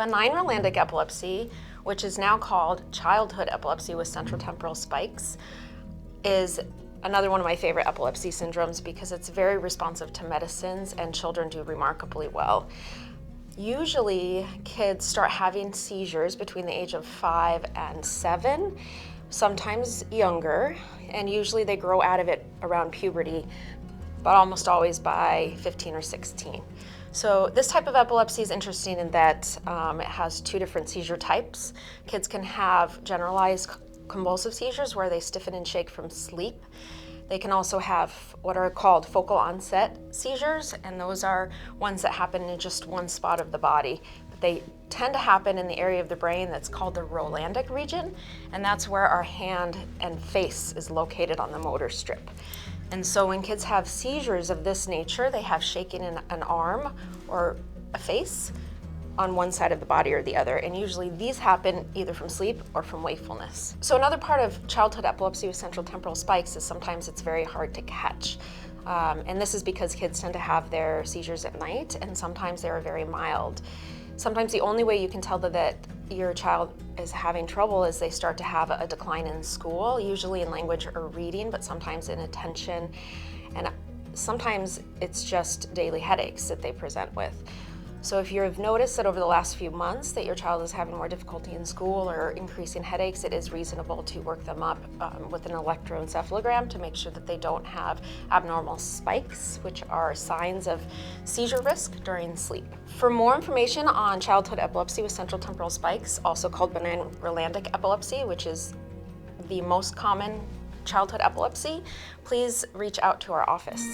Benign epilepsy, which is now called childhood epilepsy with central temporal spikes, is another one of my favorite epilepsy syndromes because it's very responsive to medicines and children do remarkably well. Usually kids start having seizures between the age of 5 and 7, sometimes younger, and usually they grow out of it around puberty, but almost always by 15 or 16. So this type of epilepsy is interesting in that it has two different seizure types. Kids can have generalized convulsive seizures where they stiffen and shake from sleep. They can also have what are called focal onset seizures, and those are ones that happen in just one spot of the body. But they tend to happen in the area of the brain that's called the Rolandic region, and that's where our hand and face is located on the motor strip. And so when kids have seizures of this nature, they have shaking in an arm or a face on one side of the body or the other, and usually these happen either from sleep or from wakefulness. So another part of childhood epilepsy with central temporal spikes is sometimes it's very hard to catch. And this is because kids tend to have their seizures at night, and sometimes they are very mild. Sometimes the only way you can tell that your child is having trouble is they start to have a decline in school, usually in language or reading, but sometimes in attention. And sometimes it's just daily headaches that they present with. So if you've noticed that over the last few months that your child is having more difficulty in school or increasing headaches, it is reasonable to work them up with an electroencephalogram to make sure that they don't have abnormal spikes, which are signs of seizure risk during sleep. For more information on childhood epilepsy with central temporal spikes, also called benign Rolandic epilepsy, which is the most common childhood epilepsy, please reach out to our office.